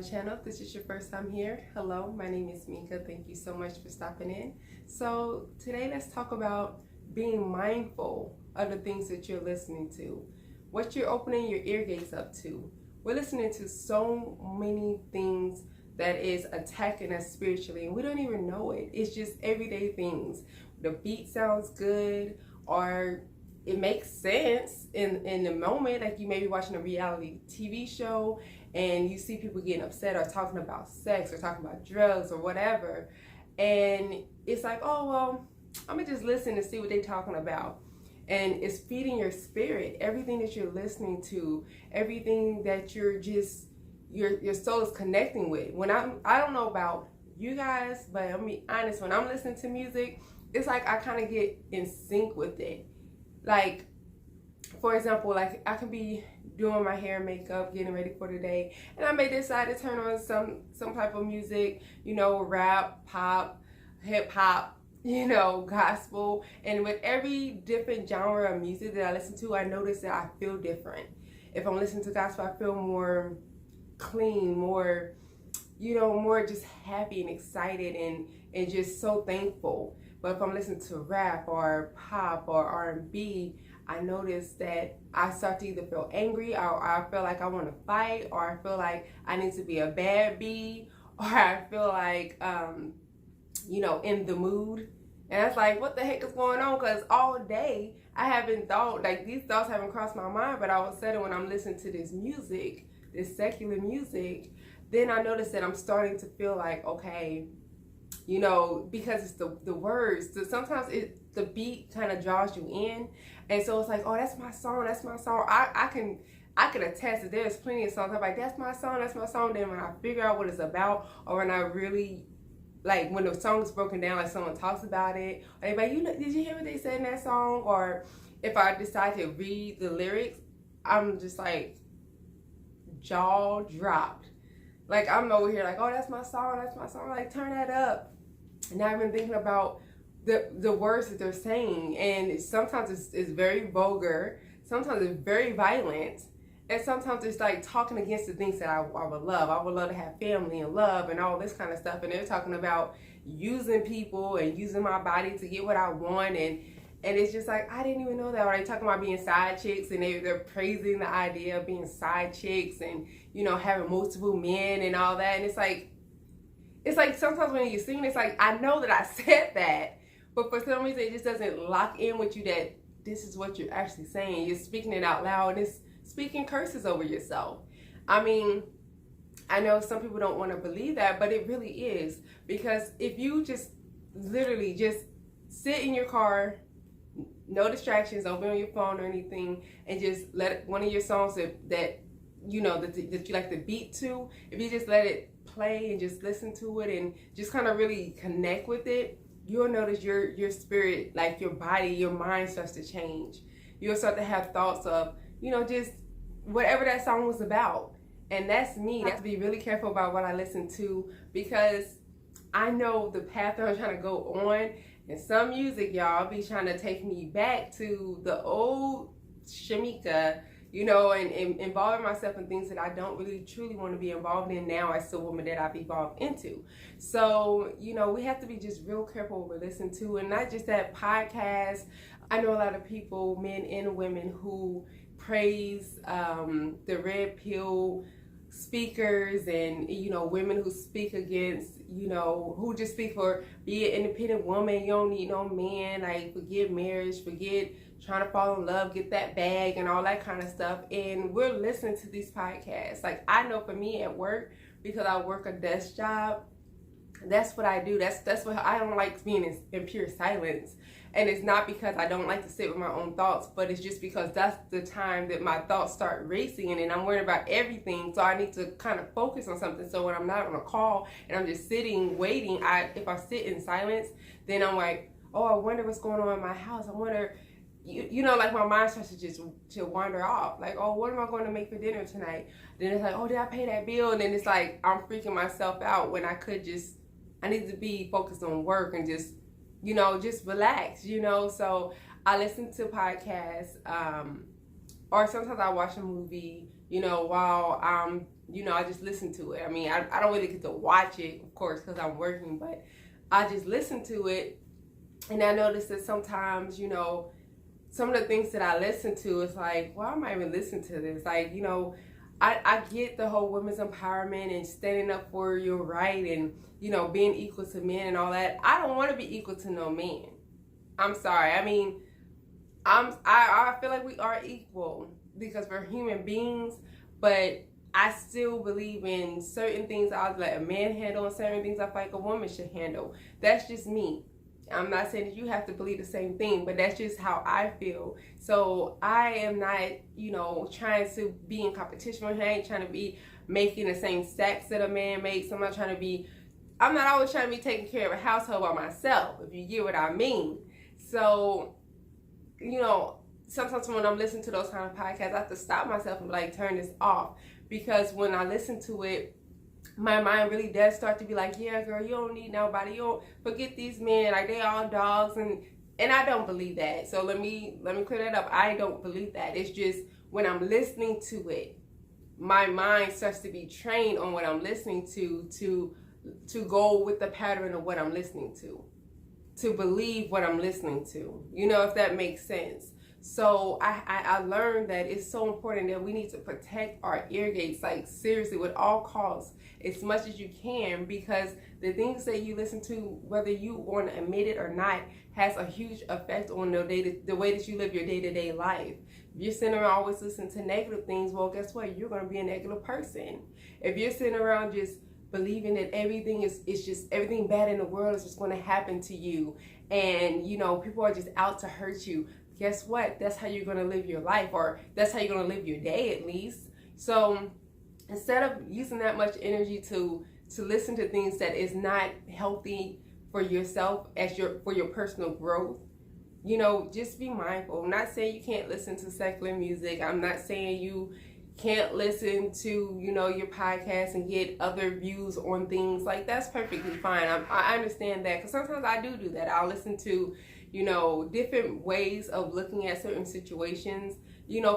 channel. If this is your first time here, hello, my name is Mika. Thank you so much for stopping in. So today let's talk about being mindful of the things that you're listening to, what you're opening your ear gates up to. We're listening to so many things that is attacking us spiritually and we don't even know it. It's just everyday things. The beat sounds good, or it makes sense in the moment. Like you may be watching a reality TV show and you see people getting upset or talking about sex or talking about drugs or whatever, and it's like, oh well, I'm gonna just listen and see what they're talking about. And it's feeding your spirit. Everything that you're listening to, everything that you're just your soul is connecting with. I don't know about you guys, but I'm be honest, when I'm listening to music, it's like I kind of get in sync with it. Like, for example, like I can be doing my hair and makeup, getting ready for the day, and I may decide to turn on some type of music, rap, pop, hip hop, gospel. And with every different genre of music that I listen to, I notice that I feel different. If I'm listening to gospel, I feel more clean, more, more just happy and excited and just so thankful. But if I'm listening to rap or pop or R&B, I notice that I start to either feel angry, or I feel like I want to fight, or I feel like I need to be a bad bee, or I feel like, in the mood. And it's like, what the heck is going on? Because all day I haven't thought, like these thoughts haven't crossed my mind, but all of a sudden when I'm listening to this music, this secular music, then I notice that I'm starting to feel like, okay, because it's the words. So sometimes the beat kind of draws you in, and so it's like, oh, that's my song. I can attest that there's plenty of songs I'm like, that's my song. Then when I figure out what it's about, or when I really like when the song is broken down, like someone talks about it, or they like, did you hear what they said in that song? Or if I decide to read the lyrics, I'm just like jaw dropped. Like I'm over here like, oh, that's my song. Like, turn that up. And I've been thinking about the words that they're saying, and sometimes it's very vulgar, sometimes it's very violent, and sometimes it's like talking against the things that I would love. I would love to have family and love and all this kind of stuff, and they're talking about using people and using my body to get what I want, and it's just like, I didn't even know that. Or they talking about being side chicks, and they're praising the idea of being side chicks and having multiple men and all that, and it's like sometimes when you sing, it's like, I know that I said that, but for some reason it just doesn't lock in with you that this is what you're actually saying. You're speaking it out loud, and it's speaking curses over yourself. I mean, I know some people don't want to believe that, but it really is. Because if you just literally just sit in your car, no distractions, don't be on your phone or anything, and just let one of your songs that you like the beat to, if you just let it play and just listen to it and just kind of really connect with it, you'll notice your spirit, like your body, your mind starts to change. You'll start to have thoughts of, just whatever that song was about. And that's me. I have to be really careful about what I listen to, because I know the path that I'm trying to go on. And some music, y'all, be trying to take me back to the old Shamika, and involving myself in things that I don't really truly want to be involved in now as the woman that I've evolved into. So, we have to be just real careful what we listen to, and not just that podcast. I know a lot of people, men and women, who praise the red pill speakers, and women who speak against, who just speak for be an independent woman, you don't need no man, like forget marriage, forget trying to fall in love, get that bag and all that kind of stuff. And we're listening to these podcasts. Like, I know for me at work, because I work a desk job, that's what I do. That's what I don't like, being in pure silence. And it's not because I don't like to sit with my own thoughts, but it's just because that's the time that my thoughts start racing, and I'm worried about everything. So I need to kind of focus on something. So when I'm not on a call and I'm just sitting waiting, if I sit in silence, then I'm like, oh, I wonder what's going on in my house. I wonder, like my mind starts to wander off. Like, oh, what am I going to make for dinner tonight? Then it's like, oh, did I pay that bill? And then it's like I'm freaking myself out when I need to be focused on work and just relax, So I listen to podcasts, or sometimes I watch a movie, while I'm I just listen to it. I mean, I don't really get to watch it, of course, because I'm working, but I just listen to it. And I notice that sometimes, some of the things that I listen to, is like, why am I even listening to this? Like, I get the whole women's empowerment and standing up for your right and, being equal to men and all that. I don't want to be equal to no man. I'm sorry. I mean, I feel like we are equal because we're human beings, but I still believe in certain things I'll let a man handle and certain things I feel like a woman should handle. That's just me. I'm not saying that you have to believe the same thing, but that's just how I feel. So I am not, trying to be in competition with him. I ain't trying to be making the same stacks that a man makes. I'm not always trying to be taking care of a household by myself, if you get what I mean. So, sometimes when I'm listening to those kind of podcasts, I have to stop myself and like, turn this off. Because when I listen to it, my mind really does start to be like, yeah, girl, you don't need nobody. You don't forget these men, like they all dogs, and I don't believe that. So let me clear that up. I don't believe that. It's just when I'm listening to it, my mind starts to be trained on what I'm listening to go with the pattern of what I'm listening to believe what I'm listening to. If that makes sense. So I learned that it's so important that we need to protect our ear gates, like seriously, with all costs, as much as you can, because the things that you listen to, whether you want to admit it or not, has a huge effect on the way that you live your day-to-day life. If you're sitting around always listening to negative things, well, guess what? You're going to be a negative person. If you're sitting around just believing that everything everything bad in the world is just going to happen to you, and people are just out to hurt you, guess what? That's how you're going to live your life, or that's how you're going to live your day, at least. So instead of using that much energy to listen to things that is not healthy for yourself for your personal growth, just be mindful. I'm not saying you can't listen to secular music. I'm not saying you can't listen to your podcast and get other views on things. Like, that's perfectly fine. I understand that, because sometimes I do that. I'll listen to different ways of looking at certain situations,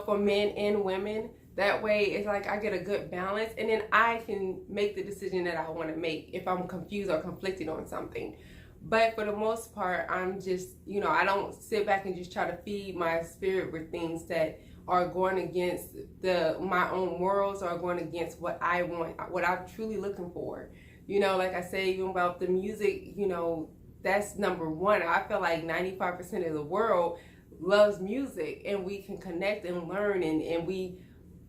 for men and women. That way it's like I get a good balance, and then I can make the decision that I want to make if I'm confused or conflicted on something. But for the most part, I'm just, I don't sit back and just try to feed my spirit with things that are going against my own morals, or going against what I want, what I'm truly looking for. Like I say, even about the music, that's number one. I feel like 95% of the world loves music, and we can connect and learn, and we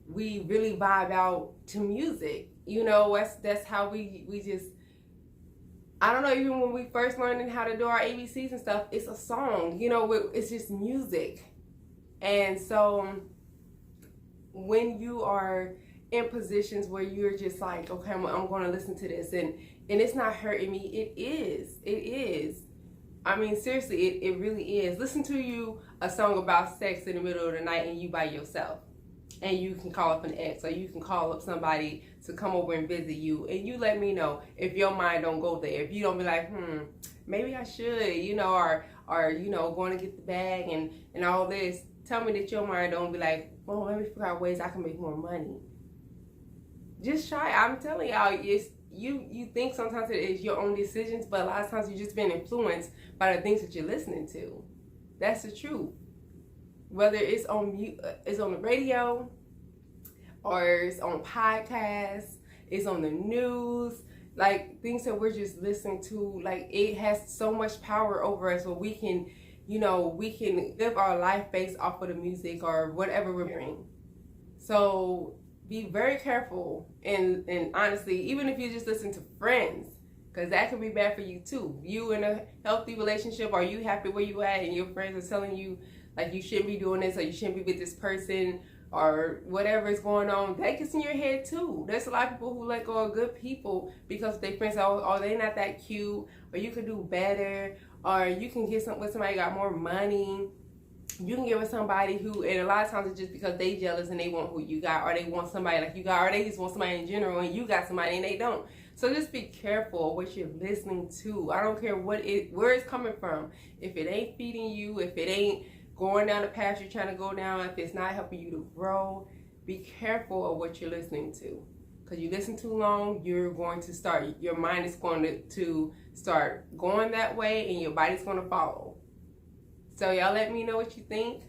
really vibe out to music. That's how we just, I don't know, even when we first learning how to do our ABCs and stuff, it's a song, it's just music. And so when you are in positions where you're just like, okay, I'm going to listen to this, and it's not hurting me, it is. I mean, seriously, it really is. Listen to a song about sex in the middle of the night, and you by yourself, and you can call up an ex, or you can call up somebody to come over and visit you, and you let me know if your mind don't go there. If you don't be like, maybe I should, or going to get the bag and all this. Tell me that your mind don't be like, well, let me figure out ways I can make more money. Just try. I'm telling y'all, you think sometimes it is your own decisions, but a lot of times you're just being influenced by the things that you're listening to. That's the truth. Whether it's on the radio, or it's on podcasts, it's on the news, like things that we're just listening to, like it has so much power over us, where we can live our life based off of the music or whatever we're hearing. So be very careful, and honestly, even if you just listen to friends, because that can be bad for you too. You in a healthy relationship, are you happy where you at, and your friends are telling you like you shouldn't be doing this, or you shouldn't be with this person, or whatever is going on, that gets in your head too. There's a lot of people who let go of good people because their friends say, oh, they're not that cute, or you could do better, or you can get with somebody who got more money. You can get with somebody who, and a lot of times it's just because they jealous and they want who you got, or they want somebody like you got, or they just want somebody in general and you got somebody and they don't. So just be careful what you're listening to. I don't care where it's coming from. If it ain't feeding you, if it ain't going down the path you're trying to go down, if it's not helping you to grow, be careful of what you're listening to. because you listen too long, your mind is going to start going that way, and your body's going to follow. So y'all let me know what you think.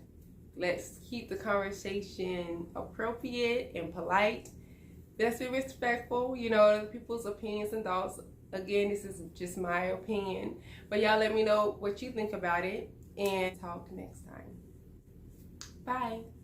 Let's keep the conversation appropriate and polite. Let's be respectful, other people's opinions and thoughts. Again, this is just my opinion, but y'all let me know what you think about it, and talk next time. Bye.